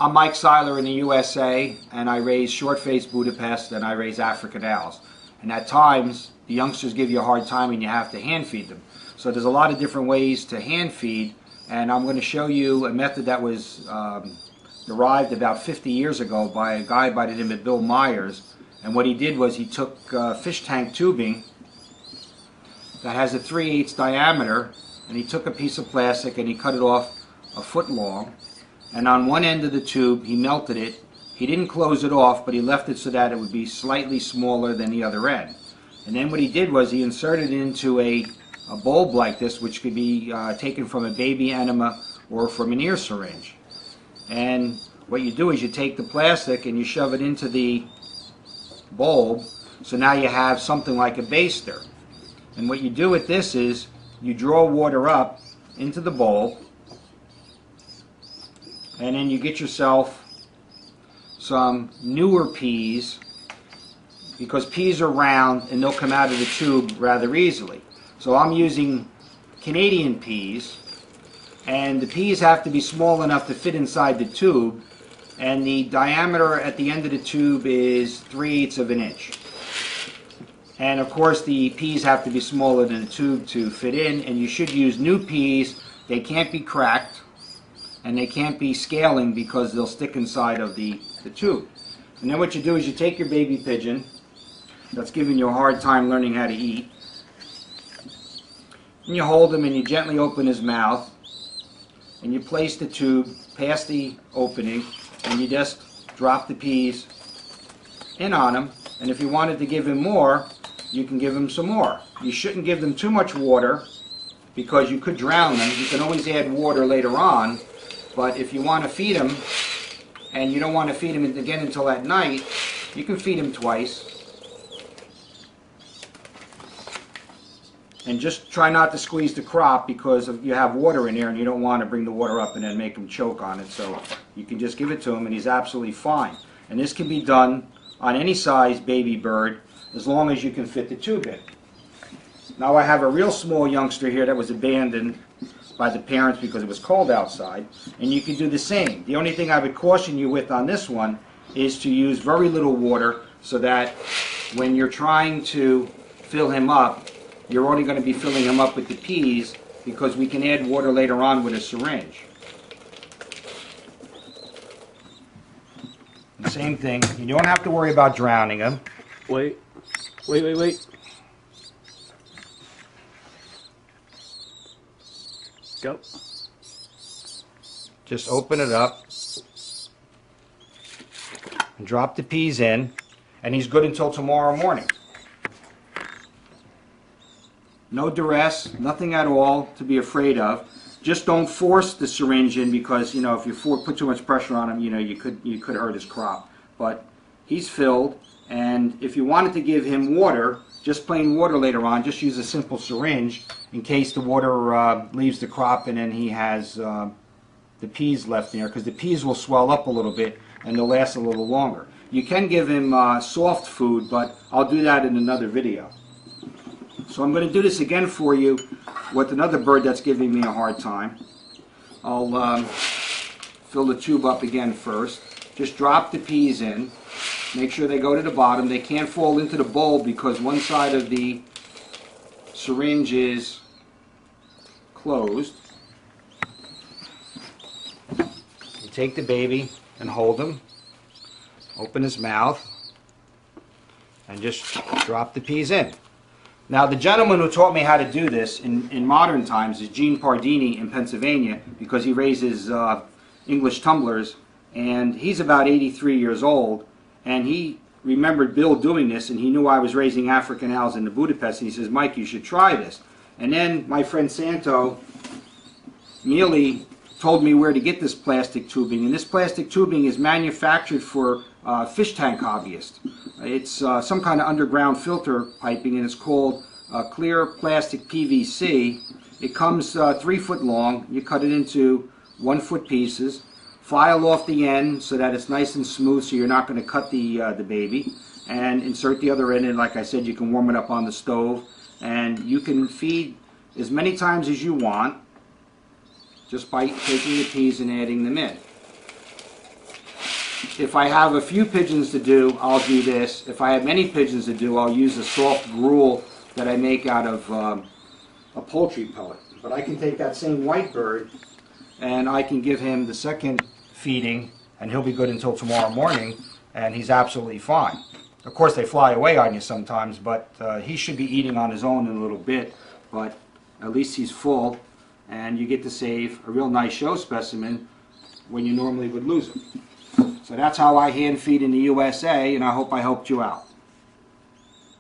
I'm Mike Seiler in the USA, and I raise short-faced Budapest and I raise African owls. And at times, the youngsters give you a hard time and you have to hand feed them. So there's a lot of different ways to hand feed, and I'm going to show you a method that was derived about 50 years ago by a guy by the name of Bill Myers. And what he did was he took fish tank tubing that has a 3/8 diameter, and he took a piece of plastic and he cut it off a foot long. And on one end of the tube, he melted it. He didn't close it off, but he left it so that it would be slightly smaller than the other end. And then what he did was he inserted it into a bulb like this, which could be taken from a baby enema or from an ear syringe. And what you do is you take the plastic and you shove it into the bulb, so now you have something like a baster. And what you do with this is you draw water up into the bulb, and then you get yourself some newer peas, because peas are round and they'll come out of the tube rather easily. So I'm using Canadian peas, and the peas have to be small enough to fit inside the tube, and the diameter at the end of the tube is 3/8 of an inch. And of course the peas have to be smaller than the tube to fit in, and you should use new peas. They can't be cracked, and they can't be scaling because they'll stick inside of the tube. And then what you do is you take your baby pigeon that's giving you a hard time learning how to eat, and you hold him and you gently open his mouth, and you place the tube past the opening, and you just drop the peas in on him. And if you wanted to give him more, you can give him some more. You shouldn't give them too much water because you could drown them. You can always add water later on. But if you want to feed him, and you don't want to feed him again until at night, you can feed him twice. And just try not to squeeze the crop, because you have water in there and you don't want to bring the water up and then make him choke on it. So you can just give it to him and he's absolutely fine. And this can be done on any size baby bird as long as you can fit the tube in. Now I have a real small youngster here that was abandoned by the parents because it was cold outside, and you can do the same. The only thing I would caution you with on this one is to use very little water, so that when you're trying to fill him up, you're only going to be filling him up with the peas, because we can add water later on with a syringe. The same thing, you don't have to worry about drowning him. Wait. Go. Just open it up and drop the peas in, and he's good until tomorrow morning. No duress, nothing at all to be afraid of. Just don't force the syringe in, because if you put too much pressure on him, you could hurt his crop. But he's filled, and if you wanted to give him water, just plain water later on, just use a simple syringe in case the water leaves the crop and then he has the peas left in there, because the peas will swell up a little bit and they'll last a little longer. You can give him soft food, but I'll do that in another video. So I'm going to do this again for you with another bird that's giving me a hard time. I'll fill the tube up again first. Just drop the peas in. Make sure they go to the bottom. They can't fall into the bowl because one side of the syringe is closed. You take the baby and hold him. Open his mouth and just drop the peas in. Now, the gentleman who taught me how to do this in modern times is Gene Pardini in Pennsylvania, because he raises English tumblers, and he's about 83 years old, and he remembered Bill doing this, and he knew I was raising African owls in the Budapest, and he says, "Mike, you should try this." And then my friend Santo Mealy told me where to get this plastic tubing, and this plastic tubing is manufactured for fish tank hobbyists. It's some kind of underground filter piping, and it's called clear plastic PVC. It comes 3 foot long. You cut it into 1 foot pieces. File off the end so that it's nice and smooth, so you're not going to cut the baby. And insert the other end, and like I said, you can warm it up on the stove. And you can feed as many times as you want, just by taking the peas and adding them in. if I have a few pigeons to do, I'll do this. If I have many pigeons to do, I'll use a soft gruel that I make out of a poultry pellet. But I can take that same white bird and I can give him the second feeding, and he'll be good until tomorrow morning, and he's absolutely fine. Of course, they fly away on you sometimes, but he should be eating on his own in a little bit, but at least he's full, and you get to save a real nice show specimen when you normally would lose him. So that's how I hand feed in the USA, and I hope I helped you out.